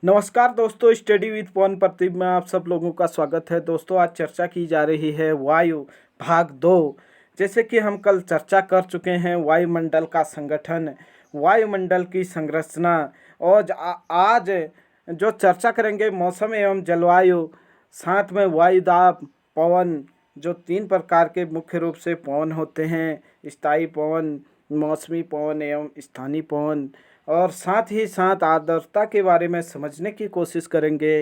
नमस्कार दोस्तों, study with पवन प्रदीप में आप सब लोगों का स्वागत है। दोस्तों, आज चर्चा की जा रही है वायु भाग 2। जैसे कि हम कल चर्चा कर चुके हैं वायुमंडल का संगठन, वायुमंडल की संरचना, और आज जो चर्चा करेंगे मौसम एवं जलवायु, साथ में वायुदाब, पवन, जो 3 प्रकार के मुख्य रूप से पवन होते हैं, स्थायी पवन, मौसमी पवन एवं स्थानीय पवन, और साथ ही साथ आर्द्रता के बारे में समझने की कोशिश करेंगे।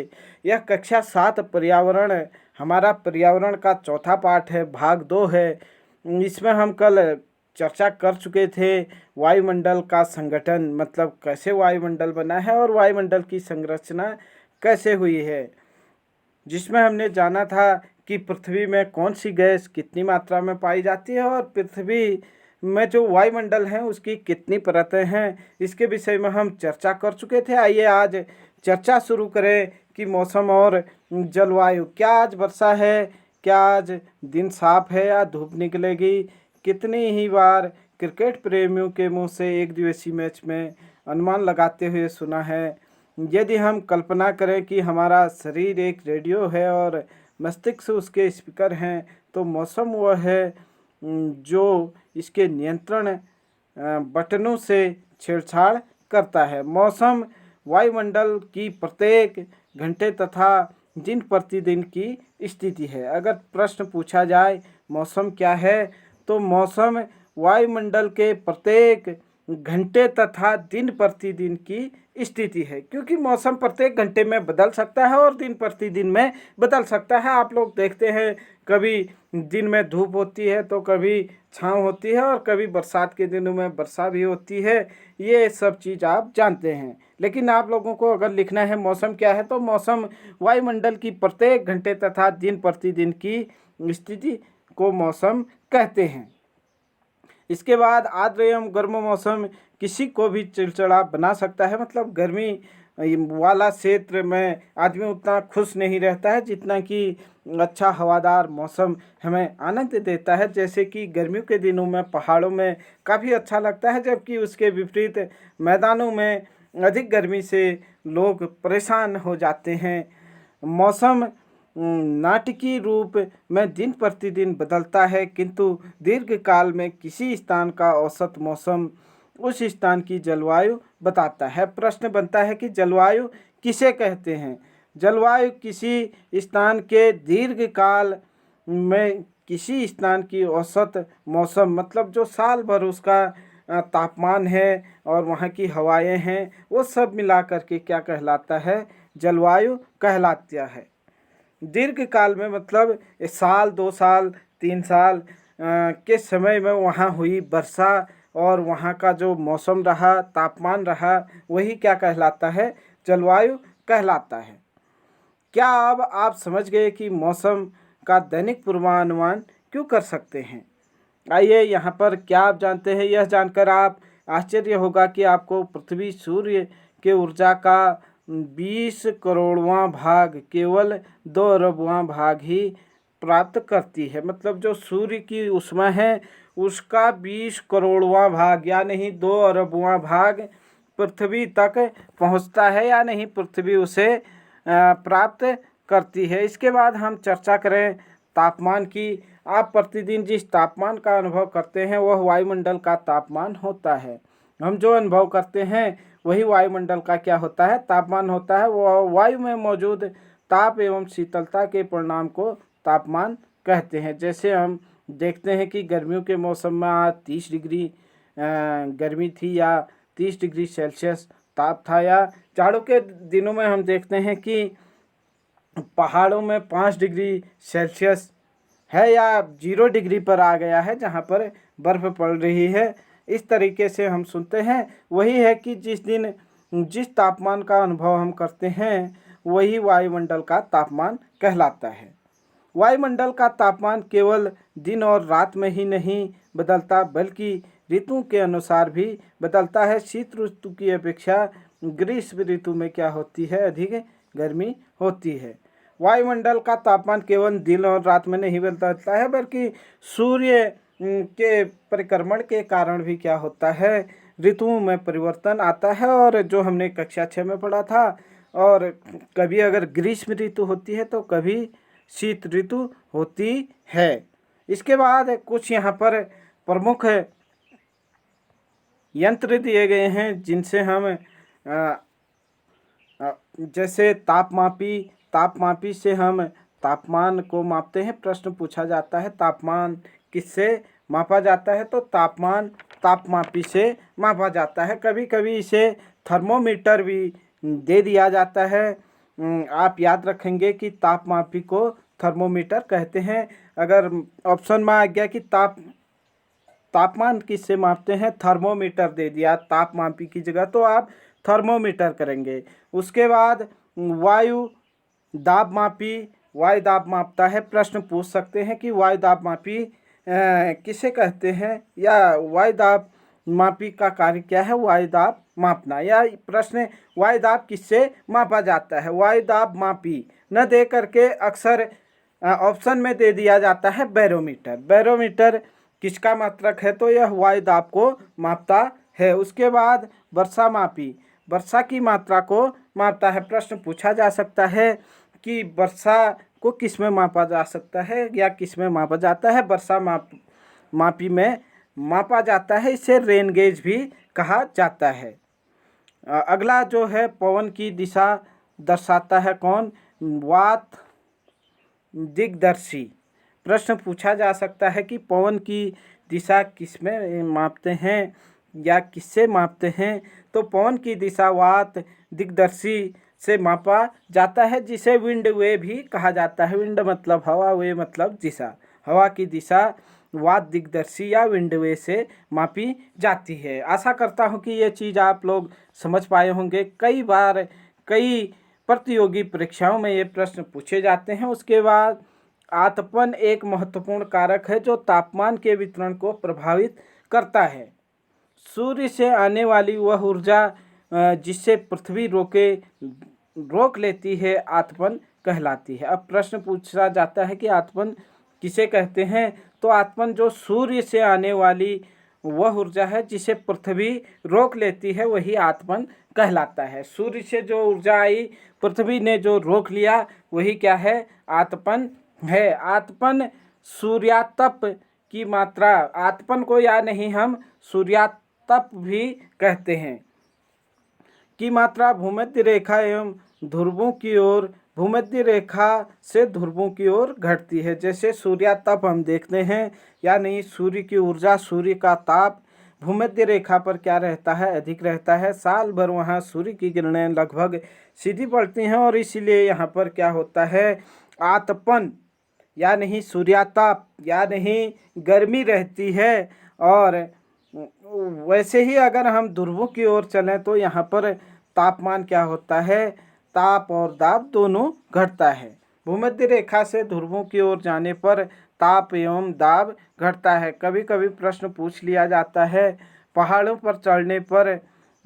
यह कक्षा 7 पर्यावरण, हमारा पर्यावरण का चौथा पाठ है, भाग 2 है। इसमें हम कल चर्चा कर चुके थे वायुमंडल का संगठन, मतलब कैसे वायुमंडल बना है और वायुमंडल की संरचना कैसे हुई है, जिसमें हमने जाना था कि पृथ्वी में कौन सी गैस कितनी मात्रा में पाई जाती है और पृथ्वी में जो वायुमंडल है उसकी कितनी परतें हैं। इसके विषय में हम चर्चा कर चुके थे। आइए आज चर्चा शुरू करें कि मौसम और जलवायु, क्या आज वर्षा है, क्या आज दिन साफ है या धूप निकलेगी। कितनी ही बार क्रिकेट प्रेमियों के मुंह से एक दिवसीय मैच में अनुमान लगाते हुए सुना है। यदि हम कल्पना करें कि हमारा शरीर एक रेडियो है और मस्तिष्क उसके स्पीकर हैं, तो मौसम वह है जो इसके नियंत्रण बटनों से छेड़छाड़ करता है। मौसम वायुमंडल की प्रत्येक घंटे तथा दिन प्रतिदिन की स्थिति है। अगर प्रश्न पूछा जाए मौसम क्या है, तो मौसम वायुमंडल के प्रत्येक घंटे तथा दिन प्रतिदिन की स्थिति है, क्योंकि मौसम प्रत्येक घंटे में बदल सकता है और दिन प्रतिदिन में बदल सकता है। आप लोग देखते हैं, कभी दिन में धूप होती है तो कभी छाँव होती है और कभी बरसात के दिनों में वर्षा भी होती है। ये सब चीज़ आप जानते हैं। लेकिन आप लोगों को अगर लिखना है मौसम क्या है, तो मौसम वायुमंडल की प्रत्येक घंटे तथा दिन प्रतिदिन की स्थिति को मौसम कहते हैं। इसके बाद आर्द्र एवं गर्म मौसम किसी को भी चिड़चिड़ा बना सकता है। मतलब गर्मी वाला क्षेत्र में आदमी उतना खुश नहीं रहता है जितना कि अच्छा हवादार मौसम हमें आनंद देता है। जैसे कि गर्मियों के दिनों में पहाड़ों में काफ़ी अच्छा लगता है, जबकि उसके विपरीत मैदानों में अधिक गर्मी से लोग परेशान हो जाते हैं। मौसम नाटकीय रूप में दिन प्रतिदिन बदलता है, किंतु दीर्घकाल में किसी स्थान का औसत मौसम उस स्थान की जलवायु बताता है। प्रश्न बनता है कि जलवायु किसे कहते हैं। जलवायु किसी स्थान के दीर्घकाल में किसी स्थान की औसत मौसम, मतलब जो साल भर उसका तापमान है और वहाँ की हवाएं हैं, वो सब मिला करके क्या कहलाता है, जलवायु कहलाता है। दीर्घकाल में मतलब साल, 2 साल, 3 साल के समय में वहाँ हुई वर्षा और वहाँ का जो मौसम रहा, तापमान रहा, वही क्या कहलाता है, जलवायु कहलाता है। क्या अब आप समझ गए कि मौसम का दैनिक पूर्वानुमान क्यों कर सकते हैं। आइए यहाँ पर क्या आप जानते हैं, यह जानकर आप आश्चर्य होगा कि आपको पृथ्वी सूर्य के ऊर्जा का 20 करोड़वां भाग, केवल 2 अरबवां भाग ही प्राप्त करती है। मतलब जो सूर्य की ऊष्मा है उसका 20 करोड़वां भाग, या नहीं 2 अरबवां भाग पृथ्वी तक पहुंचता है, या नहीं पृथ्वी उसे प्राप्त करती है। इसके बाद हम चर्चा करें तापमान की। आप प्रतिदिन जिस तापमान का अनुभव करते हैं वह वायुमंडल का तापमान होता है। हम जो अनुभव करते हैं वही वायुमंडल का क्या होता है, तापमान होता है। वह वायु में मौजूद ताप एवं शीतलता के परिणाम को तापमान कहते हैं। जैसे हम देखते हैं कि गर्मियों के मौसम में आज 30 डिग्री गर्मी थी या 30 डिग्री सेल्सियस ताप था, या जाड़ों के दिनों में हम देखते हैं कि पहाड़ों में 5 डिग्री सेल्सियस है या 0 डिग्री पर आ गया है, जहाँ पर बर्फ़ पड़ रही है। इस तरीके से हम सुनते हैं। वही है कि जिस दिन जिस तापमान का अनुभव हम करते हैं वही वायुमंडल का तापमान कहलाता है। वायुमंडल का तापमान केवल दिन और रात में ही नहीं बदलता, बल्कि ऋतुओं के अनुसार भी बदलता है। शीत ऋतु की अपेक्षा ग्रीष्म ऋतु में क्या होती है, अधिक गर्मी होती है। वायुमंडल का तापमान केवल दिन और रात में नहीं बदलता है, बल्कि सूर्य के परिक्रमण के कारण भी क्या होता है, ऋतुओं में परिवर्तन आता है। और जो हमने कक्षा 6 में पढ़ा था, और कभी अगर ग्रीष्म ऋतु होती है तो कभी शीत ऋतु होती है। इसके बाद कुछ यहाँ पर प्रमुख यंत्र दिए गए हैं जिनसे हम जैसे तापमापी से हम तापमान को मापते हैं। प्रश्न पूछा जाता है तापमान किससे मापा जाता है, तो तापमान तापमापी से मापा जाता है। कभी कभी इसे थर्मोमीटर भी दे दिया जाता है। आप याद रखेंगे कि तापमापी को थर्मोमीटर कहते हैं। अगर ऑप्शन में आ गया कि तापमान किससे मापते हैं, थर्मोमीटर दे दिया तापमापी की जगह, तो आप थर्मोमीटर करेंगे। उसके बाद वायु दाब मापता है। प्रश्न पूछ सकते हैं कि वायु दाब मापी किसे कहते हैं, या वायु दाब मापी का कार्य क्या है, वायु दाब मापना। या प्रश्न वायु दाब किससे मापा जाता है, वायु दाब मापी न दे करके अक्सर ऑप्शन में दे दिया जाता है बैरोमीटर। बैरोमीटर किसका मात्रक है, तो यह वायु दाब को मापता है। उसके बाद वर्षा की मात्रा को मापता है। प्रश्न पूछा जा सकता है कि वर्षा को किस में मापा जा सकता है या किस में मापा जाता है, वर्षा मापी में मापा जाता है। इसे रेन गेज भी कहा जाता है। अगला जो है पवन की दिशा दर्शाता है कौन, वात दिग्दर्शी। प्रश्न पूछा जा सकता है कि पवन की दिशा किस में मापते हैं या किससे मापते हैं, तो पवन की दिशा वात दिग्दर्शी से मापा जाता है, जिसे विंड वे भी कहा जाता है। विंड मतलब हवा, वे मतलब दिशा। हवा की दिशा वात दिग्दर्शी या विंड वे से मापी जाती है। आशा करता हूँ कि ये चीज़ आप लोग समझ पाए होंगे। कई बार कई प्रतियोगी परीक्षाओं में ये प्रश्न पूछे जाते हैं। उसके बाद आतपन एक महत्वपूर्ण कारक है जो तापमान के वितरण को प्रभावित करता है। सूर्य से आने वाली वह ऊर्जा जिससे पृथ्वी रोक लेती है आतपन कहलाती है। अब प्रश्न पूछा जाता है कि आतपन किसे कहते हैं, तो आतपन जो सूर्य से आने वाली वह ऊर्जा है जिसे पृथ्वी रोक लेती है वही आतपन कहलाता है। सूर्य से जो ऊर्जा आई, पृथ्वी ने जो रोक लिया, वही क्या है, आतपन है। आतपन सूर्यातप की मात्रा, आतपन को या नहीं हम सूर्यातप भी कहते हैं, की मात्रा भूमध्य रेखा एवं ध्रुवों की ओर, भूमध्य रेखा से ध्रुवों की ओर घटती है। जैसे सूर्यातप हम देखते हैं या नहीं, सूर्य की ऊर्जा, सूर्य का ताप भूमध्य रेखा पर क्या रहता है, अधिक रहता है। साल भर वहाँ सूर्य की किरणें लगभग सीधी पड़ती हैं और इसीलिए यहाँ पर क्या होता है, आतपन या नहीं सूर्याताप या नहीं गर्मी रहती है। और वैसे ही अगर हम ध्रुवों की ओर चलें तो यहाँ पर तापमान क्या होता है, ताप और दाब दोनों घटता है। भूमध्य रेखा से ध्रुवों की ओर जाने पर ताप एवं दाब घटता है। कभी कभी प्रश्न पूछ लिया जाता है पहाड़ों पर चढ़ने पर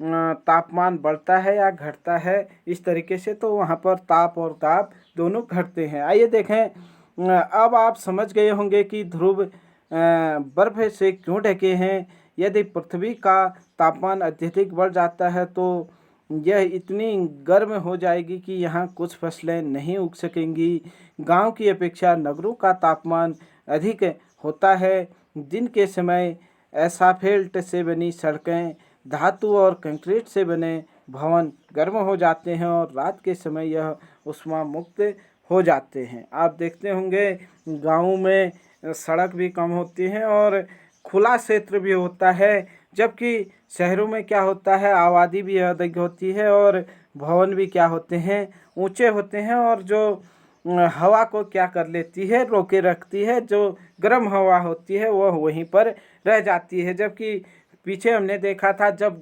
तापमान बढ़ता है या घटता है, इस तरीके से, तो वहाँ पर ताप और दाब दोनों घटते हैं। आइए देखें, अब आप समझ गए होंगे कि ध्रुव बर्फ से क्यों ढके हैं। यदि पृथ्वी का तापमान अत्यधिक बढ़ जाता है तो यह इतनी गर्म हो जाएगी कि यहाँ कुछ फसलें नहीं उग सकेंगी। गांव की अपेक्षा नगरों का तापमान अधिक होता है। दिन के समय एस्फाल्ट से बनी सड़कें, धातु और कंक्रीट से बने भवन गर्म हो जाते हैं और रात के समय यह उष्मा मुक्त हो जाते हैं। आप देखते होंगे गाँव में सड़क भी कम होती हैं और खुला क्षेत्र भी होता है, जबकि शहरों में क्या होता है, आबादी भी अधिक होती है और भवन भी क्या होते हैं, ऊंचे होते हैं, और जो हवा को क्या कर लेती है, रोके रखती है। जो गर्म हवा होती है वह वहीं पर रह जाती है। जबकि पीछे हमने देखा था जब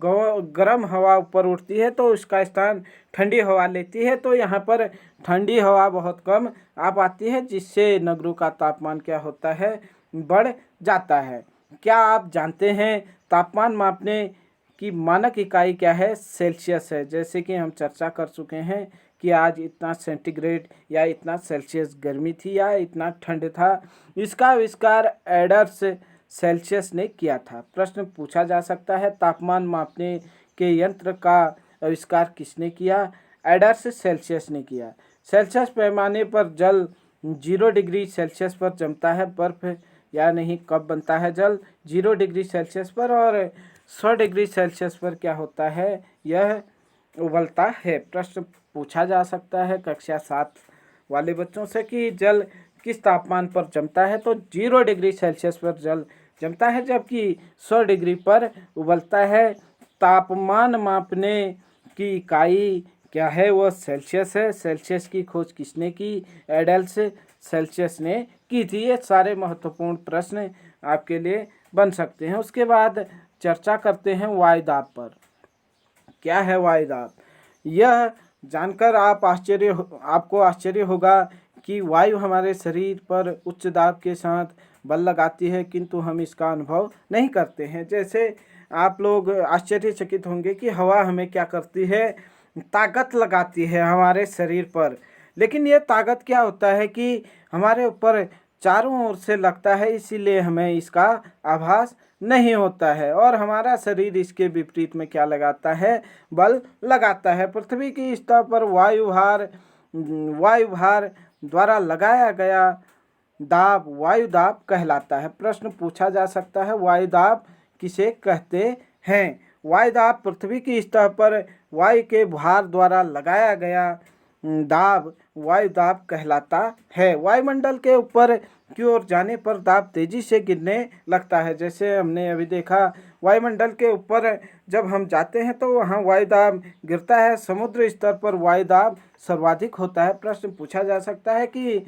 गर्म हवा ऊपर उठती है तो उसका स्थान ठंडी हवा लेती है, तो यहाँ पर ठंडी हवा बहुत कम आ पाती है, जिससे नगरों का तापमान क्या होता है, बढ़ जाता है। क्या आप जानते हैं तापमान मापने की मानक इकाई क्या है, सेल्सियस है। जैसे कि हम चर्चा कर चुके हैं कि आज इतना सेंटीग्रेड या इतना सेल्सियस गर्मी थी या इतना ठंड था। इसका आविष्कार एडर्स सेल्सियस ने किया था। प्रश्न पूछा जा सकता है तापमान मापने के यंत्र का आविष्कार किसने किया, एडर्स सेल्सियस ने किया। सेल्सियस पैमाने पर जल 0 डिग्री सेल्सियस पर जमता है। बर्फ या नहीं कब बनता है जल? 0 डिग्री सेल्सियस पर। और 100 डिग्री सेल्सियस पर क्या होता है? यह उबलता है। प्रश्न पूछा जा सकता है कक्षा 7 वाले बच्चों से कि जल किस तापमान पर जमता है? तो 0 डिग्री सेल्सियस पर जल जमता है, जबकि 100 डिग्री पर उबलता है। तापमान मापने की इकाई क्या है? वह सेल्सियस है। सेल्सियस की खोज किसने की? एडल्स सेल्सियस ने की थी। ये सारे महत्वपूर्ण प्रश्न आपके लिए बन सकते हैं। उसके बाद चर्चा करते हैं वायुदाब पर। क्या है वायुदाब? यह जानकर आपको आश्चर्य होगा कि वायु हमारे शरीर पर उच्च दाब के साथ बल लगाती है, किंतु हम इसका अनुभव नहीं करते हैं। जैसे आप लोग आश्चर्यचकित होंगे कि हवा हमें क्या करती है? ताकत लगाती है हमारे शरीर पर। लेकिन ये ताकत क्या होता है कि हमारे ऊपर चारों ओर से लगता है, इसीलिए हमें इसका आभास नहीं होता है। और हमारा शरीर इसके विपरीत में क्या लगाता है? बल लगाता है। पृथ्वी की सतह पर वायुभार द्वारा लगाया गया दाब वायुदाब कहलाता है। प्रश्न पूछा जा सकता है वायुदाब किसे कहते हैं? वायुदाब पृथ्वी की सतह पर वायु के भार द्वारा लगाया गया दाब वायुदाब कहलाता है। वायुमंडल के ऊपर की ओर जाने पर दाब तेजी से गिरने लगता है। जैसे हमने अभी देखा, वायुमंडल के ऊपर जब हम जाते हैं तो वहाँ वायुदाब गिरता है। समुद्र स्तर पर वायुदाब सर्वाधिक होता है। प्रश्न पूछा जा सकता है कि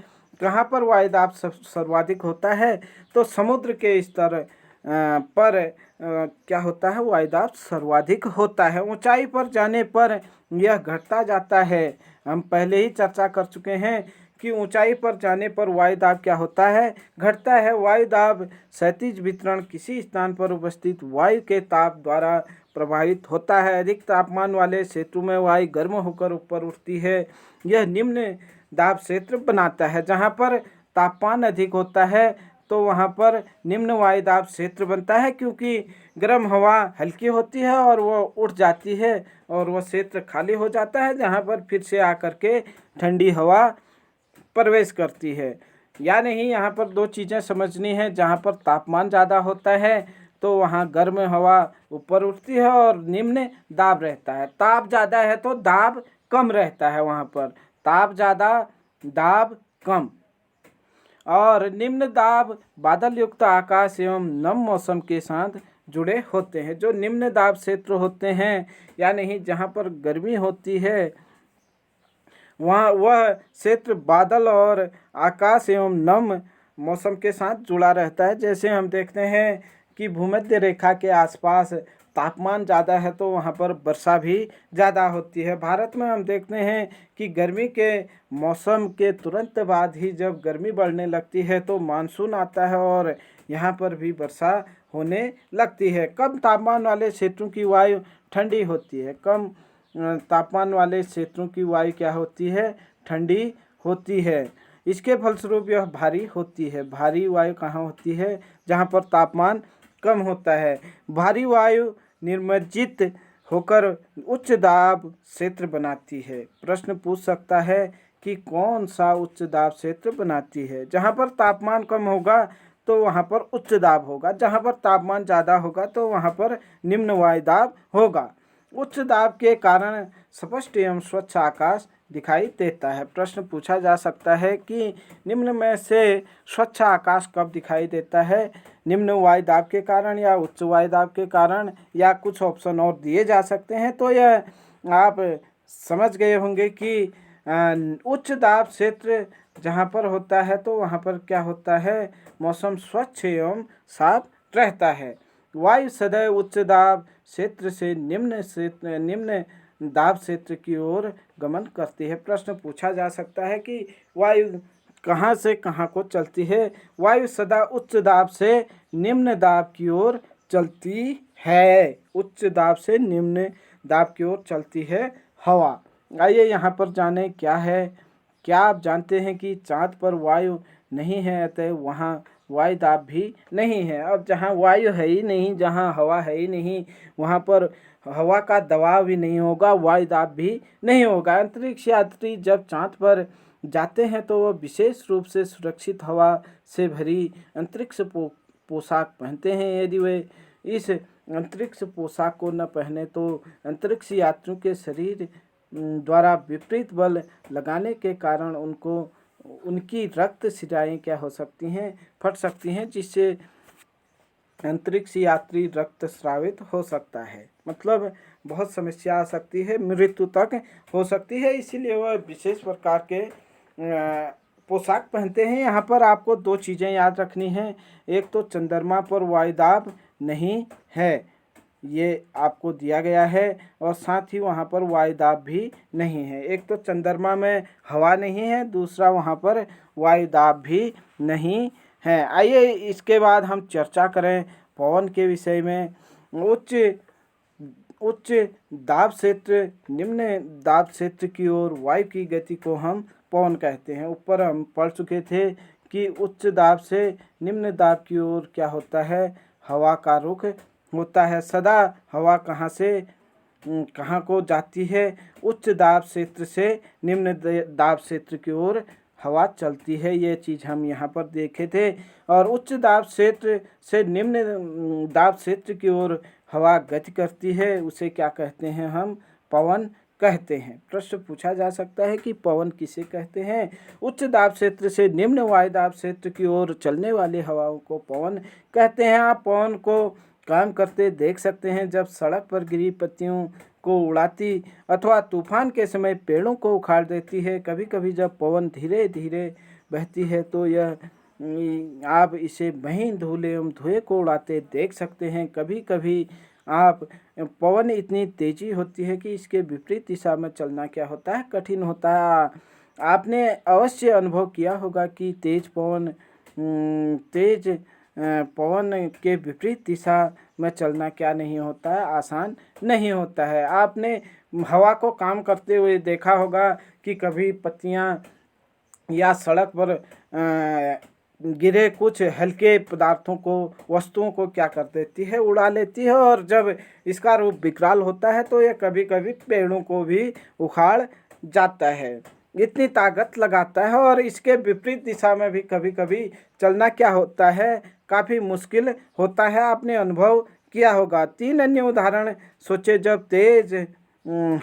कहाँ पर वायुदाब सर्वाधिक होता है? तो समुद्र के स्तर पर क्या होता है? वायुदाब सर्वाधिक होता है। ऊंचाई पर जाने पर यह घटता जाता है। हम पहले ही चर्चा कर चुके हैं कि ऊंचाई पर जाने पर वायुदाब क्या होता है? घटता है। वायुदाब क्षैतिज वितरण किसी स्थान पर उपस्थित वायु के ताप द्वारा प्रभावित होता है। अधिक तापमान वाले क्षेत्रों में वायु गर्म होकर ऊपर उठती है। यह निम्न दाब क्षेत्र बनाता है। जहाँ पर तापमान अधिक होता है तो वहाँ पर निम्न वायुदाब क्षेत्र बनता है, क्योंकि गर्म हवा हल्की होती है और वो उठ जाती है और वह क्षेत्र खाली हो जाता है, जहाँ पर फिर से आकर के ठंडी हवा प्रवेश करती है। या नहीं, यहाँ पर दो चीज़ें समझनी है। जहाँ पर तापमान ज़्यादा होता है तो वहाँ गर्म हवा ऊपर उठती है और निम्न दाब रहता है। ताप ज़्यादा है तो दाब कम रहता है। वहाँ पर ताप ज़्यादा, दाब कम। और निम्न दाब बादल युक्त आकाश एवं नम मौसम के साथ जुड़े होते हैं। जो निम्न दाब क्षेत्र होते हैं, या नहीं जहाँ पर गर्मी होती है, वहाँ वह क्षेत्र बादल और आकाश एवं नम मौसम के साथ जुड़ा रहता है। जैसे हम देखते हैं कि भूमध्य रेखा के आसपास तापमान ज़्यादा है तो वहाँ पर वर्षा भी ज़्यादा होती है। भारत में हम देखते हैं कि गर्मी के मौसम के तुरंत बाद ही जब गर्मी बढ़ने लगती है तो मानसून आता है और यहाँ पर भी वर्षा होने लगती है। कम तापमान वाले क्षेत्रों की वायु ठंडी होती है। कम तापमान वाले क्षेत्रों की वायु क्या होती है? ठंडी होती है। इसके फलस्वरूप यह भारी होती है। भारी वायु कहाँ होती है? जहाँ पर तापमान कम होता है। भारी वायु निर्मज्जित होकर उच्च दाब क्षेत्र बनाती है। प्रश्न पूछ सकता है कि कौन सा उच्च दाब क्षेत्र बनाती है? जहाँ पर तापमान कम होगा तो वहाँ पर उच्च दाब होगा। जहाँ पर तापमान ज़्यादा होगा तो वहाँ पर निम्न वायुदाब होगा। उच्च दाब के कारण स्पष्ट एवं स्वच्छ आकाश दिखाई देता है। प्रश्न पूछा जा सकता है कि निम्न में से स्वच्छ आकाश कब दिखाई देता है? निम्न वायुदाब के कारण या उच्च वायुदाब के कारण, या कुछ ऑप्शन और दिए जा सकते हैं। तो यह आप समझ गए होंगे कि उच्च दाब क्षेत्र जहाँ पर होता है तो वहाँ पर क्या होता है? मौसम स्वच्छ एवं साफ रहता है। वायु सदैव उच्च दाब क्षेत्र से निम्न दाब क्षेत्र की ओर गमन करती है। प्रश्न पूछा जा सकता है कि वायु कहाँ से कहाँ को चलती है? वायु सदा उच्च दाब से निम्न दाब की ओर चलती है। उच्च दाब से निम्न दाब की ओर चलती है हवा। आइए यहाँ पर जाने क्या है। क्या आप जानते हैं कि चाँद पर वायु नहीं है, अतः वहाँ वायुदाब भी नहीं है। अब जहाँ वायु है ही नहीं, जहाँ हवा है ही नहीं, वहाँ पर हवा का दबाव भी नहीं होगा, वायु दाब भी नहीं होगा। अंतरिक्ष यात्री जब चाँद पर जाते हैं तो वह विशेष रूप से सुरक्षित हवा से भरी अंतरिक्ष पोशाक पहनते हैं। यदि वे इस अंतरिक्ष पोशाक को न पहने तो अंतरिक्ष यात्रियों के शरीर द्वारा विपरीत बल लगाने के कारण उनकी रक्त शिराएं क्या हो सकती हैं, फट सकती हैं, जिससे अंतरिक्ष यात्री रक्तस्रावित हो सकता है। मतलब बहुत समस्या आ सकती है, मृत्यु तक हो सकती है। इसीलिए वह विशेष प्रकार के पोशाक पहनते हैं। यहाँ पर आपको दो चीज़ें याद रखनी हैं। एक तो चंद्रमा पर वायुदाब नहीं है, ये आपको दिया गया है, और साथ ही वहाँ पर वायुदाब भी नहीं है। एक तो चंद्रमा में हवा नहीं है, दूसरा वहाँ पर वायुदाब भी नहीं है। आइए इसके बाद हम चर्चा करें पवन के विषय में। उच्च दाब क्षेत्र निम्न दाब क्षेत्र की ओर वायु की गति को हम पवन कहते हैं। ऊपर हम पढ़ चुके थे कि उच्च दाब से निम्न दाब की ओर क्या होता है, हवा का रुख होता है। सदा हवा कहाँ से कहाँ को जाती है, उच्च दाब क्षेत्र से निम्न दाब क्षेत्र की ओर हवा चलती है। ये चीज़ हम यहाँ पर देखे थे। और उच्च दाब क्षेत्र से निम्न दाब क्षेत्र की ओर हवा गति करती है, उसे क्या कहते हैं, हम पवन कहते हैं। प्रश्न पूछा जा सकता है कि पवन किसे कहते हैं। उच्च दाब क्षेत्र से निम्न वायु दाब क्षेत्र की ओर चलने वाली हवाओं को पवन कहते हैं। आप पवन को काम करते देख सकते हैं, जब सड़क पर गिरी पत्तियों को उड़ाती अथवा तूफान के समय पेड़ों को उखाड़ देती है। कभी कभी जब पवन धीरे धीरे बहती है तो आप इसे महीन धूले एवं धुएं को उड़ाते देख सकते हैं। कभी कभी आप पवन इतनी तेजी होती है कि इसके विपरीत दिशा में चलना क्या होता है, कठिन होता है। आपने अवश्य अनुभव किया होगा कि तेज पवन के विपरीत दिशा में चलना क्या नहीं होता है, आसान नहीं होता है। आपने हवा को काम करते हुए देखा होगा कि कभी पत्तियां या सड़क पर गिरे कुछ हल्के पदार्थों को, वस्तुओं को क्या कर देती है, उड़ा लेती है। और जब इसका रूप विकराल होता है तो यह कभी कभी पेड़ों को भी उखाड़ जाता है, इतनी ताकत लगाता है। और इसके विपरीत दिशा में भी कभी कभी चलना क्या होता है, काफ़ी मुश्किल होता है। आपने अनुभव किया होगा। 3 अन्य उदाहरण सोचे जब तेज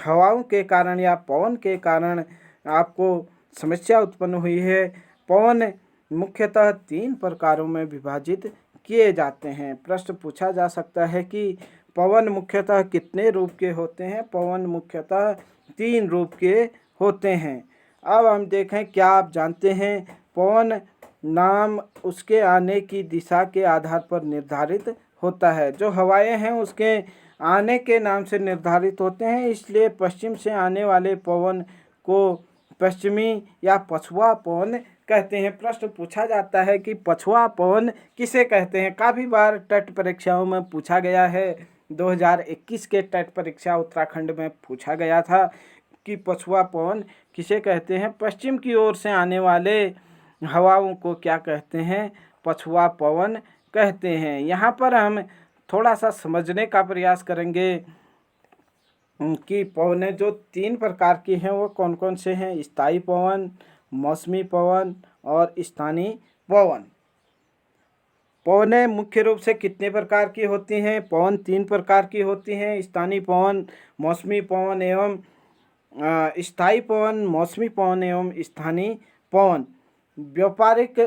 हवाओं के कारण या पवन के कारण आपको समस्या उत्पन्न हुई है। पवन मुख्यतः 3 प्रकारों में विभाजित किए जाते हैं। प्रश्न पूछा जा सकता है कि पवन मुख्यतः कितने रूप के होते हैं। पवन मुख्यतः 3 रूप के होते हैं। अब हम देखें, क्या आप जानते हैं पवन नाम उसके आने की दिशा के आधार पर निर्धारित होता है। जो हवाएं हैं उसके आने के नाम से निर्धारित होते हैं, इसलिए पश्चिम से आने वाले पवन को पश्चिमी या पछुआ पवन कहते हैं। प्रश्न पूछा जाता है कि पछुआ पवन किसे कहते हैं। काफ़ी बार टेट परीक्षाओं में पूछा गया है। 2021 के टेट परीक्षा उत्तराखंड में पूछा गया था कि पछुआ पवन किसे कहते हैं। पश्चिम की ओर से आने वाले हवाओं को क्या कहते हैं, पछुआ पवन कहते हैं। यहाँ पर हम थोड़ा सा समझने का प्रयास करेंगे कि पवनें जो 3 प्रकार की हैं वो कौन कौन से हैं। स्थायी पवन, मौसमी पवन और स्थानीय पवन। पवनें मुख्य रूप से कितने प्रकार की होती हैं। पवन 3 प्रकार की होती हैं, स्थानीय पवन, मौसमी पवन एवं स्थायी पवन, मौसमी पवन एवं स्थानीय पवन। व्यापारिक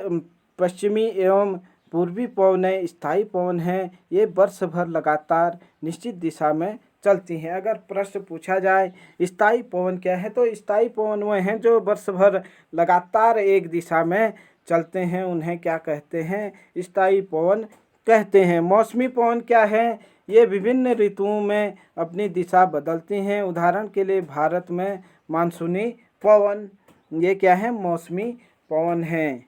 पश्चिमी एवं पूर्वी पवनें स्थायी पवन हैं। ये वर्ष भर लगातार निश्चित दिशा में चलती हैं। अगर प्रश्न पूछा जाए स्थायी पवन क्या है, तो स्थायी पवन वह हैं जो वर्ष भर लगातार एक दिशा में चलते हैं, उन्हें क्या कहते हैं, स्थायी पवन कहते हैं। मौसमी पवन क्या है, ये विभिन्न ऋतुओं में अपनी दिशा बदलती हैं। उदाहरण के लिए भारत में मानसूनी पवन, ये क्या है, मौसमी पवन है।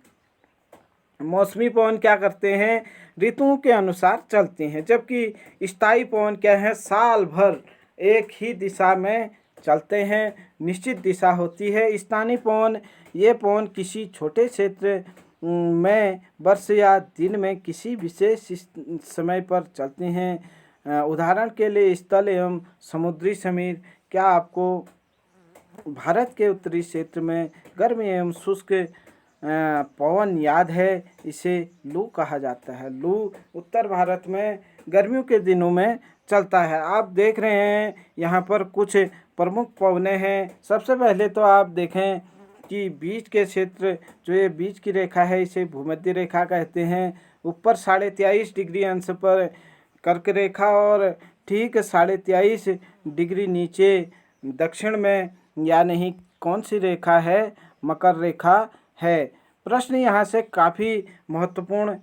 मौसमी पवन क्या करते हैं, ऋतुओं के अनुसार चलते हैं। जबकि स्थायी पवन क्या है, साल भर एक ही दिशा में चलते हैं, निश्चित दिशा होती है। स्थानीय पवन, ये पवन किसी छोटे क्षेत्र में वर्ष या दिन में किसी विशेष समय पर चलते हैं। उदाहरण के लिए स्थल एवं समुद्री समीर। क्या आपको भारत के उत्तरी क्षेत्र में गर्म एवं शुष्क पवन याद है? इसे लू कहा जाता है। लू उत्तर भारत में गर्मियों के दिनों में चलता है। आप देख रहे हैं यहाँ पर कुछ प्रमुख पवनें हैं। सबसे पहले तो आप देखें कि बीच के क्षेत्र, जो ये बीच की रेखा है, इसे भूमध्य रेखा कहते हैं। ऊपर 23.5 डिग्री अंश पर कर्क रेखा और ठीक 23.5 डिग्री नीचे दक्षिण में या नहीं कौन सी रेखा है? मकर रेखा है। प्रश्न यहाँ से काफ़ी महत्वपूर्ण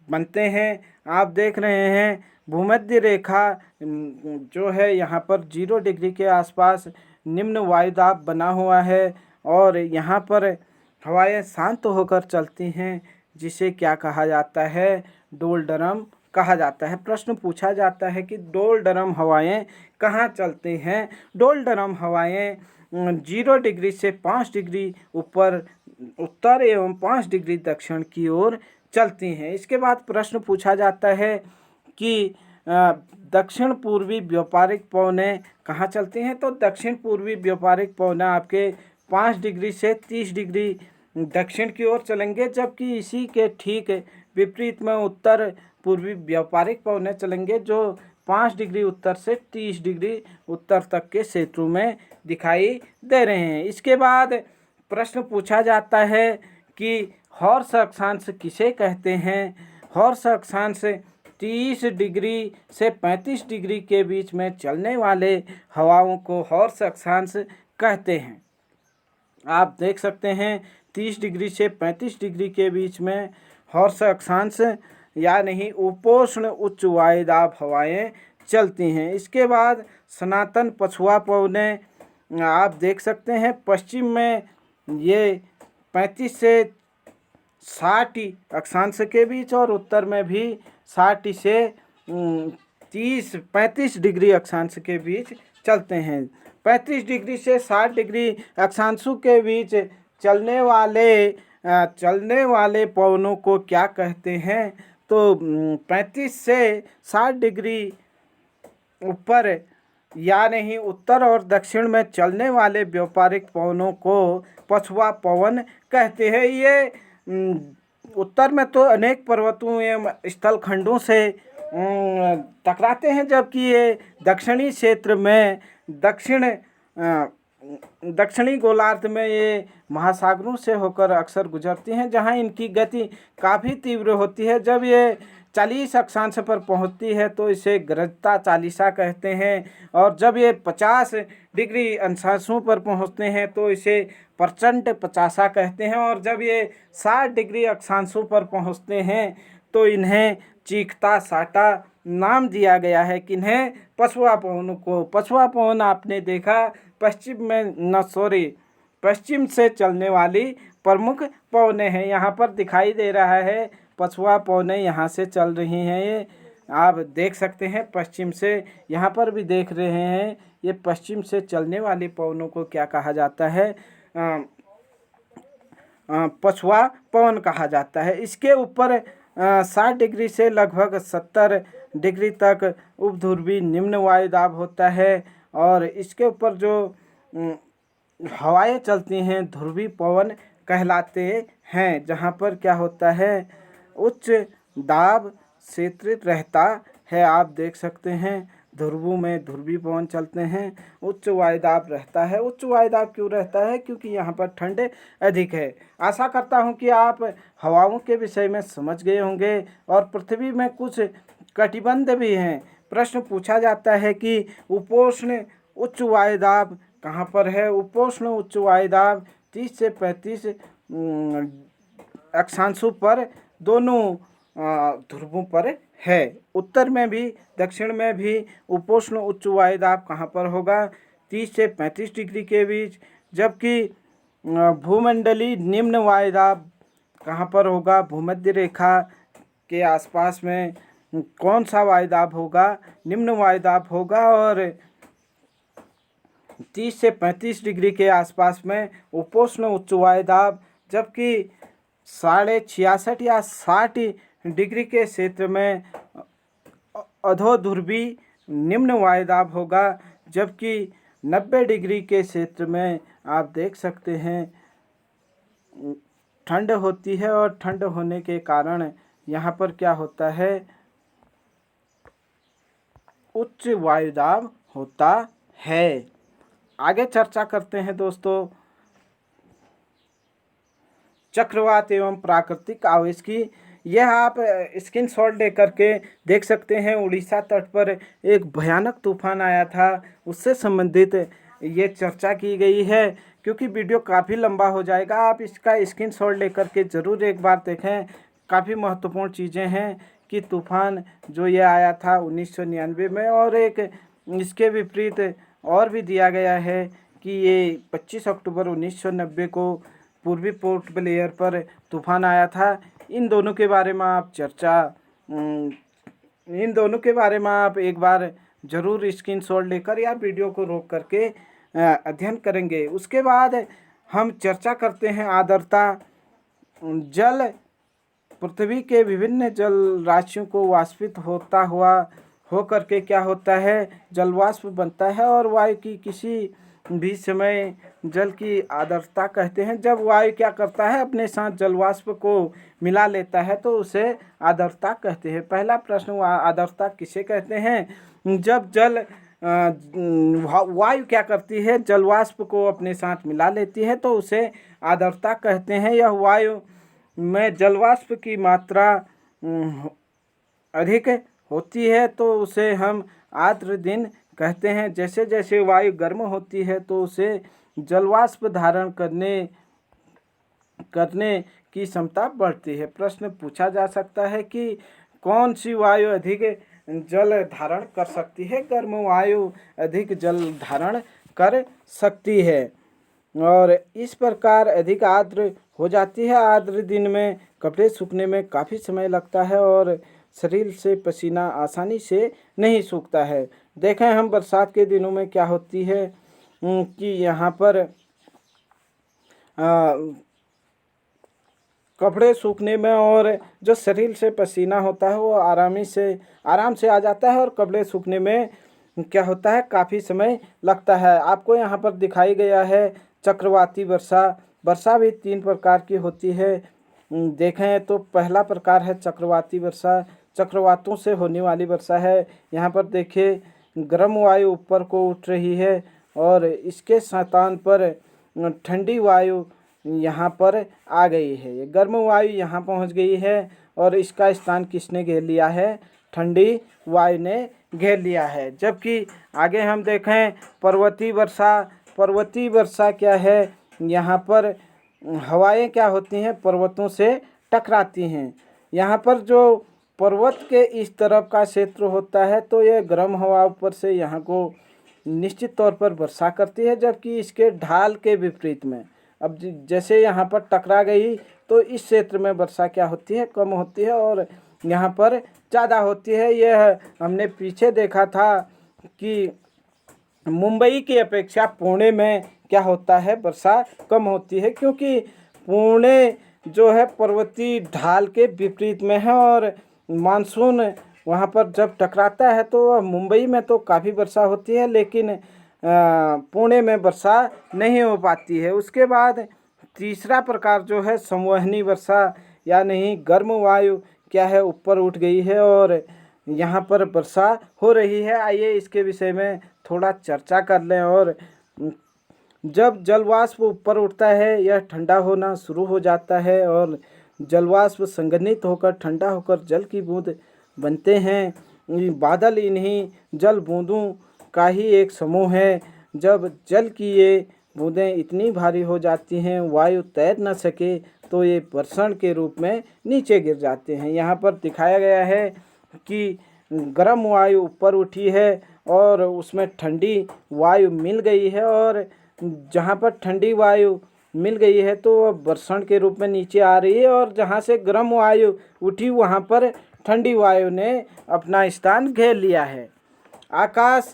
बनते हैं। आप देख रहे हैं भूमध्य रेखा जो है यहाँ पर 0 डिग्री के आसपास निम्न वायुदाब बना हुआ है और यहाँ पर हवाएं शांत होकर चलती हैं, जिसे क्या कहा जाता है? डोलड्रम कहा जाता है। प्रश्न पूछा जाता है कि डोलड्रम हवाएं कहाँ चलती हैं? डोलड्रम हवाएं 0 डिग्री से 5 डिग्री ऊपर उत्तर एवं 5 डिग्री दक्षिण की ओर चलती हैं। इसके बाद प्रश्न पूछा जाता है कि दक्षिण पूर्वी व्यापारिक पवनें कहाँ चलती हैं? तो दक्षिण पूर्वी व्यापारिक पवनें आपके 5 डिग्री से 30 डिग्री दक्षिण की ओर चलेंगे, जबकि इसी के ठीक विपरीत में उत्तर पूर्वी व्यापारिक पवनें चलेंगे, जो 5 डिग्री उत्तर से 30 डिग्री उत्तर तक के क्षेत्रों में दिखाई दे रहे हैं। इसके बाद प्रश्न पूछा जाता है कि हॉर्स अक्षांश किसे कहते हैं? हॉर्स अक्षांश 30 डिग्री से 35 डिग्री के बीच में चलने वाले हवाओं को हॉर्स अक्षांश कहते हैं। आप देख सकते हैं 30 डिग्री से 35 डिग्री के बीच में हॉर्स अक्षांश या नहीं उपोष्ण उच्च वायुदाब हवाएं चलती हैं। इसके बाद सनातन पछुआ पवनें आप देख सकते हैं पश्चिम में ये 35 से 60 अक्षांश के बीच और उत्तर में भी 60 से 35 डिग्री अक्षांश के बीच चलते हैं। 35 डिग्री से 60 डिग्री अक्षांशों के बीच चलने वाले पवनों को क्या कहते हैं? तो 35 से 60 डिग्री ऊपर या नहीं उत्तर और दक्षिण में चलने वाले व्यापारिक पवनों को पछुआ पवन कहते हैं। ये उत्तर में तो अनेक पर्वतों एवं स्थल खंडों से टकराते हैं, जबकि ये दक्षिणी क्षेत्र में दक्षिणी गोलार्ध में ये महासागरों से होकर अक्सर गुजरती हैं, जहां इनकी गति काफ़ी तीव्र होती है। जब ये 40 अक्षांश पर पहुंचती है तो इसे गरजता चालीसा कहते हैं, और जब ये 50 डिग्री अंशांशों पर पहुंचते हैं तो इसे प्रचंड पचासा कहते हैं, और जब ये 60 डिग्री अक्षांशों पर पहुंचते हैं तो इन्हें चीखता साटा नाम दिया गया है। किन्हें? पछुआ पवन को। पछुआ पवन आपने देखा पश्चिम से चलने वाली प्रमुख पवनें हैं। यहाँ पर दिखाई दे रहा है पछुआ पवनें यहाँ से चल रही हैं। ये आप देख सकते हैं पश्चिम से, यहाँ पर भी देख रहे हैं। ये पश्चिम से चलने वाली पवनों को क्या कहा जाता है? पछुआ पवन कहा जाता है। इसके ऊपर 60 डिग्री से लगभग 70 डिग्री तक उपध्रुवी निम्न वायुदाब होता है, और इसके ऊपर जो हवाएं चलती हैं ध्रुवी पवन कहलाते हैं, जहाँ पर क्या होता है? उच्च दाब क्षेत्र रहता है। आप देख सकते हैं ध्रुवों में ध्रुवी पवन चलते हैं, उच्च वायुदाब रहता है। उच्च वायुदाब क्यों रहता है? क्योंकि यहाँ पर ठंड अधिक है। आशा करता हूँ कि आप हवाओं के विषय में समझ गए होंगे, और पृथ्वी में कुछ कटिबंध भी हैं। प्रश्न पूछा जाता है कि उपोष्ण उच्च वायुदाब कहाँ पर है? उपोष्ण उच्च वायुदाब 30 से 35 अक्षांशों पर दोनों ध्रुवों पर है। उत्तर में भी दक्षिण में भी उपोष्ण उच्च वायुदाब कहाँ पर होगा? 30 से 35 डिग्री के बीच। जबकि भूमंडलीय निम्न वायुदाब कहाँ पर होगा? भूमध्य रेखा के आसपास में कौन सा वायुदाब होगा? निम्न वायुदाब होगा, और 30 से 35 डिग्री के आसपास में उपोष्ण उच्च वायुदाब। जबकि 66.5 या 60 डिग्री के क्षेत्र में अधोध्रुवी निम्न वायुदाब होगा, जबकि 90 डिग्री के क्षेत्र में आप देख सकते हैं ठंड होती है और ठंड होने के कारण यहाँ पर क्या होता है, उच्च वायुदाब होता है। आगे चर्चा करते हैं दोस्तों चक्रवात एवं प्राकृतिक आवेश की। यह आप स्क्रीनशॉट लेकर के देख सकते हैं। उड़ीसा तट पर एक भयानक तूफान आया था, उससे संबंधित ये चर्चा की गई है। क्योंकि वीडियो काफ़ी लंबा हो जाएगा, आप इसका स्क्रीनशॉट लेकर के ज़रूर एक बार देखें। काफ़ी महत्वपूर्ण चीज़ें हैं कि तूफान जो ये आया था 1999 में, और एक इसके विपरीत और भी दिया गया है कि ये 25 अक्टूबर 1990 को पूर्वी पोर्ट ब्लेयर पर तूफान आया था। इन दोनों के बारे में आप इन दोनों के बारे में आप एक बार ज़रूर स्क्रीनशॉट लेकर या वीडियो को रोक करके अध्ययन करेंगे। उसके बाद हम चर्चा करते हैं आर्द्रता। जल पृथ्वी के विभिन्न जल राशियों को वाष्पित होता हुआ हो करके क्या होता है, जलवाष्प बनता है, और वायु की किसी भी समय जल की आर्द्रता कहते हैं। जब वायु क्या करता है, अपने साथ जलवाष्प को मिला लेता है तो उसे आर्द्रता कहते हैं। पहला प्रश्न, आर्द्रता किसे कहते हैं? जब वायु क्या करती है, जलवाष्प को अपने साथ मिला लेती है तो उसे आर्द्रता कहते हैं। यह वायु में जलवाष्प की मात्रा अधिक होती है तो उसे हम आर्द्र दिन कहते हैं। जैसे जैसे वायु गर्म होती है तो उसे जलवाष्प धारण करने की क्षमता बढ़ती है। प्रश्न पूछा जा सकता है कि कौन सी वायु अधिक जल धारण कर सकती है? गर्म वायु अधिक जल धारण कर सकती है और इस प्रकार अधिक आर्द्र हो जाती है। आर्द्र दिन में कपड़े सूखने में काफ़ी समय लगता है और शरीर से पसीना आसानी से नहीं सूखता है। देखें हम बरसात के दिनों में क्या होती है कि यहाँ पर कपड़े सूखने में और जो शरीर से पसीना होता है वो आराम से आ जाता है, और कपड़े सूखने में क्या होता है, काफ़ी समय लगता है। आपको यहाँ पर दिखाई गया है चक्रवाती वर्षा। वर्षा भी 3 प्रकार की होती है। देखें तो पहला प्रकार है चक्रवाती वर्षा, चक्रवातों से होने वाली वर्षा है। यहाँ पर देखिए गर्म वायु ऊपर को उठ रही है और इसके स्थान पर ठंडी वायु यहाँ पर आ गई है। ये गर्म वायु यहाँ पहुँच गई है और इसका स्थान किसने घेर लिया है? ठंडी वायु ने घेर लिया है। जबकि आगे हम देखें पर्वतीय वर्षा। पर्वतीय वर्षा क्या है? यहाँ पर हवाएं क्या होती हैं, पर्वतों से टकराती हैं। यहाँ पर जो पर्वत के इस तरफ का क्षेत्र होता है तो यह गर्म हवा ऊपर से यहाँ को निश्चित तौर पर वर्षा करती है, जबकि इसके ढाल के विपरीत में अब जैसे यहाँ पर टकरा गई तो इस क्षेत्र में वर्षा क्या होती है, कम होती है और यहाँ पर ज़्यादा होती है। यह हमने पीछे देखा था कि मुंबई की अपेक्षा पुणे में क्या होता है, वर्षा कम होती है, क्योंकि पुणे जो है पर्वतीय ढाल के विपरीत में है और मानसून वहाँ पर जब टकराता है तो मुंबई में तो काफ़ी वर्षा होती है, लेकिन पुणे में वर्षा नहीं हो पाती है। उसके बाद तीसरा प्रकार जो है संवहनी वर्षा, या नहीं गर्म वायु क्या है, ऊपर उठ गई है और यहाँ पर वर्षा हो रही है। आइए इसके विषय में थोड़ा चर्चा कर लें। और जब जलवाष्प ऊपर उठता है यह ठंडा होना शुरू हो जाता है और जलवाष्प संघनित होकर ठंडा होकर जल की बूंद बनते हैं। बादल इन्हीं जल बूंदों का ही एक समूह है। जब जल की ये बूंदें इतनी भारी हो जाती हैं वायु तैर न सके तो ये वर्षण के रूप में नीचे गिर जाते हैं। यहाँ पर दिखाया गया है कि गर्म वायु ऊपर उठी है और उसमें ठंडी वायु मिल गई है, और जहाँ पर ठंडी वायु मिल गई है तो वर्षण के रूप में नीचे आ रही है, और जहाँ से गर्म वायु उठी वहाँ पर ठंडी वायु ने अपना स्थान घेर लिया है। आकाश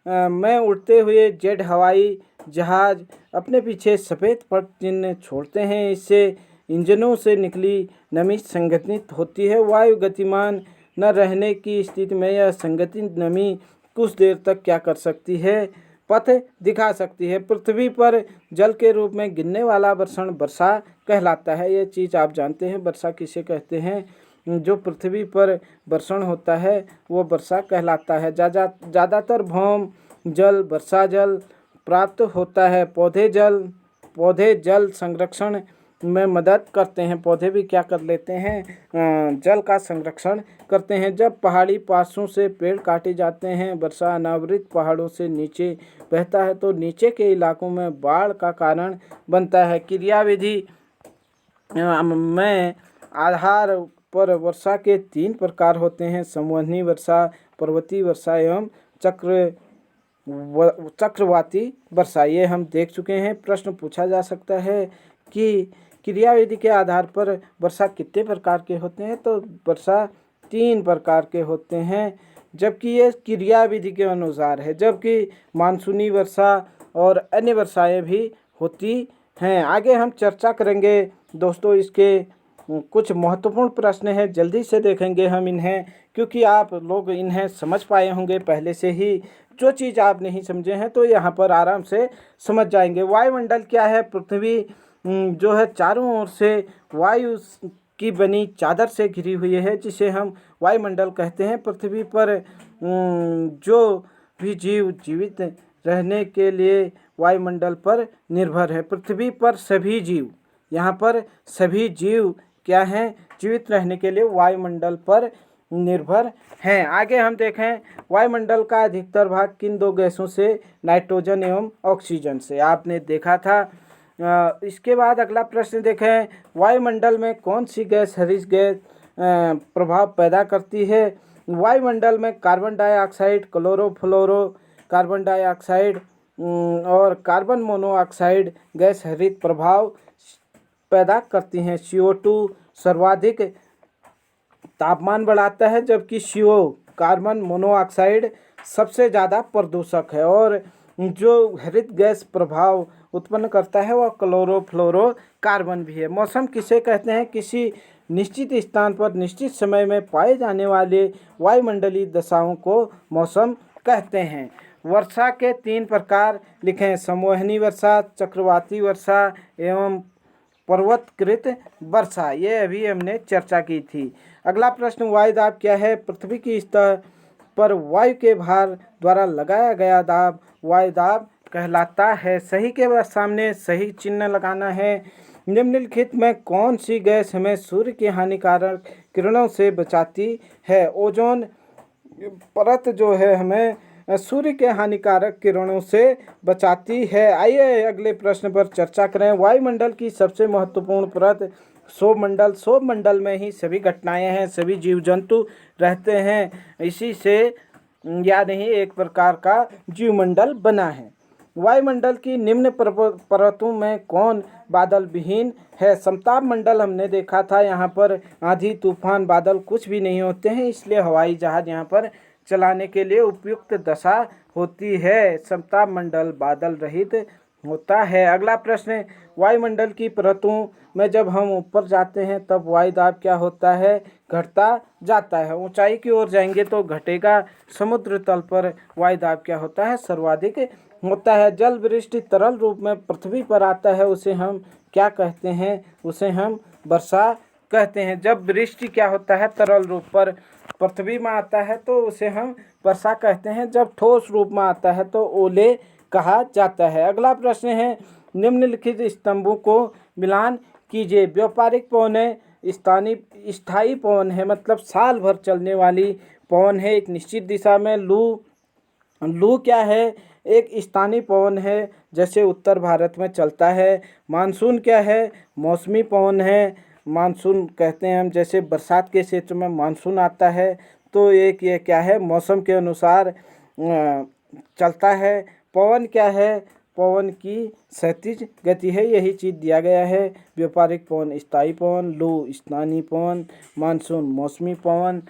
में उड़ते हुए जेट हवाई जहाज़ अपने पीछे सफ़ेद पट चिन्ह छोड़ते हैं। इससे इंजनों से निकली नमी संघनित होती है। वायु गतिमान न रहने की स्थिति में यह संगति नमी कुछ देर तक क्या कर सकती है, पथ दिखा सकती है। पृथ्वी पर जल के रूप में गिरने वाला वर्षण वर्षा कहलाता है। ये चीज़ आप जानते हैं, वर्षा किसे कहते हैं? जो पृथ्वी पर वर्षण होता है वो वर्षा कहलाता है। ज़्यादातर भौम जल वर्षा जल प्राप्त होता है। पौधे जल संरक्षण में मदद करते हैं। पौधे भी क्या कर लेते हैं, जल का संरक्षण करते हैं। जब पहाड़ी पासों से पेड़ काटे जाते हैं, वर्षा अनावृत पहाड़ों से नीचे बहता है तो नीचे के इलाकों में बाढ़ का कारण बनता है। क्रियाविधि में आधार पर वर्षा के 3 प्रकार होते हैं: संवहनी वर्षा, पर्वतीय वर्षा एवं चक्रवाती वर्षा। ये हम देख चुके हैं। प्रश्न पूछा जा सकता है कि क्रियाविधि के आधार पर वर्षा कितने प्रकार के होते हैं, तो वर्षा 3 प्रकार के होते हैं, जबकि ये क्रियाविधि के अनुसार है। जबकि मानसूनी वर्षा और अन्य वर्षाएं भी होती हैं। आगे हम चर्चा करेंगे दोस्तों, इसके कुछ महत्वपूर्ण प्रश्न हैं, जल्दी से देखेंगे हम इन्हें, क्योंकि आप लोग इन्हें समझ पाए होंगे पहले से ही। जो चीज़ आप नहीं समझे हैं तो यहाँ पर आराम से समझ जाएंगे। वायुमंडल क्या है? पृथ्वी जो है चारों ओर से वायु की बनी चादर से घिरी हुई है, जिसे हम वायुमंडल कहते हैं। पृथ्वी पर जो भी जीव जीवित रहने के लिए वायुमंडल पर निर्भर है। पृथ्वी पर सभी जीव, यहाँ पर सभी जीव क्या हैं, जीवित रहने के लिए वायुमंडल पर निर्भर हैं। आगे हम देखें, वायुमंडल का अधिकतर भाग किन 2 गैसों से, नाइट्रोजन एवं ऑक्सीजन से, आपने देखा था। इसके बाद अगला प्रश्न देखें, वायुमंडल में कौन सी गैस हरीश गैस प्रभाव पैदा करती है? वायुमंडल में carbon dioxide, chlorofluoro carbon dioxide और कार्बन मोनोऑक्साइड गैस हरित प्रभाव पैदा करती हैं। CO2 सर्वाधिक तापमान बढ़ाता है, जबकि CO कार्बन मोनोऑक्साइड सबसे ज़्यादा प्रदूषक है। और जो हरित गैस प्रभाव उत्पन्न करता है वह क्लोरोफ्लोरो कार्बन भी है। मौसम किसे कहते हैं? किसी निश्चित स्थान पर निश्चित समय में पाए जाने वाले वायुमंडलीय दशाओं को मौसम कहते हैं। वर्षा के 3 प्रकार लिखें: संवहनी वर्षा, चक्रवाती वर्षा एवं पर्वतकृत वर्षा। ये अभी हमने चर्चा की थी। अगला प्रश्न, वायुदाब क्या है? पृथ्वी की सतह पर वायु के भार द्वारा लगाया गया दाब वायुदाब कहलाता है। सही के सामने सही चिन्ह लगाना है। निम्नलिखित में कौन सी गैस हमें सूर्य की हानिकारक किरणों से बचाती है? ओजोन परत जो है हमें सूर्य के हानिकारक किरणों से बचाती है। आइए अगले प्रश्न पर चर्चा करें। वायुमंडल की सबसे महत्वपूर्ण परत सौरमंडल। सौरमंडल में ही सभी घटनाएं हैं, सभी जीव जंतु रहते हैं, इसी से या नहीं एक प्रकार का जीवमंडल बना है। वायुमंडल की निम्न परतों में कौन बादल विहीन है? समताप मंडल हमने देखा था, यहाँ पर आंधी तूफान बादल कुछ भी नहीं होते हैं, इसलिए हवाई जहाज यहाँ पर चलाने के लिए उपयुक्त दशा होती है। समताप मंडल बादल रहित होता है। अगला प्रश्न, वायुमंडल की परतों में जब हम ऊपर जाते हैं तब वायुदाब क्या होता है? घटता जाता है। ऊंचाई की ओर जाएंगे तो घटेगा। समुद्र तल पर वायुदाब क्या होता है? सर्वाधिक होता है। जल वृष्टि तरल रूप में पृथ्वी पर आता है, उसे हम क्या कहते हैं? उसे हम वर्षा कहते हैं। जब वृष्टि क्या होता है? तरल रूप पर पृथ्वी में आता है तो उसे हम वर्षा कहते हैं। जब ठोस रूप में आता है तो ओले कहा जाता है। अगला प्रश्न है, निम्नलिखित स्तंभों को मिलान कीजिए। व्यापारिक पवन है, स्थायी पवन है, मतलब साल भर चलने वाली पवन है एक निश्चित दिशा में। लू क्या है? एक स्थानीय पवन है, जैसे उत्तर भारत में चलता है। मानसून क्या है? मौसमी पवन है। मानसून कहते हैं हम, जैसे बरसात के क्षेत्र में मानसून आता है तो एक ये क्या है? मौसम के अनुसार चलता है। पवन क्या है? पवन की क्षैतिज गति है, यही चीज़ दिया गया है। व्यापारिक पवन स्थायी पवन, लू स्थानीय पवन, मानसून मौसमी पवन,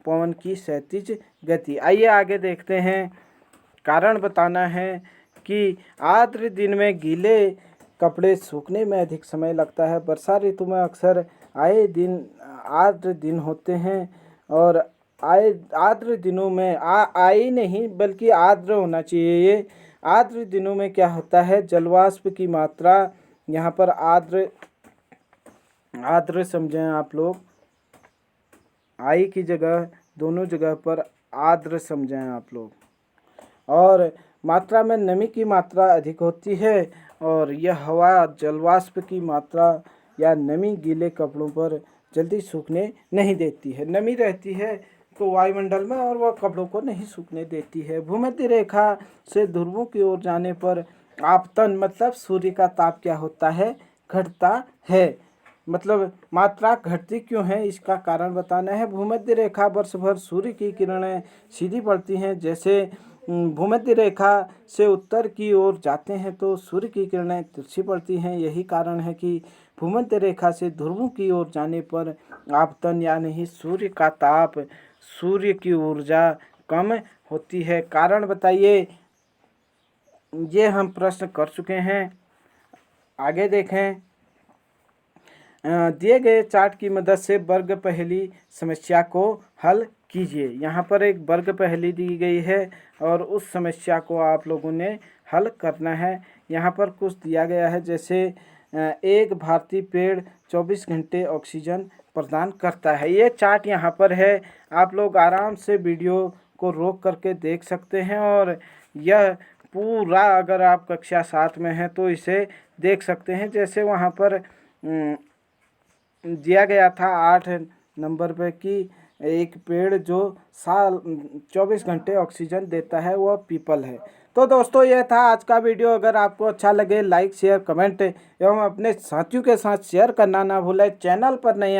पवन की क्षैतिज गति। आइए आगे देखते हैं। कारण बताना है कि आर्द्र दिन में गीले कपड़े सूखने में अधिक समय लगता है। वर्षा ऋतु में अक्सर आए दिन आर्द्र दिन होते हैं और आर्द्र दिनों में आई नहीं बल्कि आर्द्र होना चाहिए। ये आर्द्र दिनों में क्या होता है, जलवाष्प की मात्रा, यहाँ पर आर्द्र समझें आप लोग, आई की जगह दोनों जगह पर आर्द्र समझें आप लोग। और मात्रा में नमी की मात्रा अधिक होती है और यह हवा जलवाष्प की मात्रा या नमी गीले कपड़ों पर जल्दी सूखने नहीं देती है। नमी रहती है तो वायुमंडल में और वह कपड़ों को नहीं सूखने देती है। भूमध्य रेखा से ध्रुवों की ओर जाने पर आपतन मतलब सूर्य का ताप क्या होता है, घटता है। मतलब मात्रा घटती क्यों है, इसका कारण बताना है। भूमध्य रेखा वर्ष भर सूर्य की किरणें सीधी पड़ती हैं। जैसे भूमध्य रेखा से उत्तर की ओर जाते हैं तो सूर्य की किरणें तिरछी पड़ती हैं। यही कारण है कि भूमध्य रेखा से ध्रुवों की ओर जाने पर आपतन यानी सूर्य का ताप, सूर्य की ऊर्जा कम होती है। कारण बताइए, ये हम प्रश्न कर चुके हैं। आगे देखें, दिए गए चार्ट की मदद से वर्ग पहेली समस्या को हल कीजिए। यहाँ पर एक वर्ग पहेली दी गई है और उस समस्या को आप लोगों ने हल करना है। यहाँ पर कुछ दिया गया है, जैसे एक भारतीय पेड़ 24 घंटे ऑक्सीजन प्रदान करता है। ये चार्ट यहाँ पर है, आप लोग आराम से वीडियो को रोक करके देख सकते हैं और यह पूरा अगर आप कक्षा 7 में हैं तो इसे देख सकते हैं। जैसे वहाँ पर दिया गया था 8 नंबर पे कि एक पेड़ जो 24 घंटे ऑक्सीजन देता है वह पीपल है। तो दोस्तों यह था आज का वीडियो। अगर आपको अच्छा लगे लाइक शेयर कमेंट एवं अपने साथियों के साथ शेयर करना ना भूलें। चैनल पर नए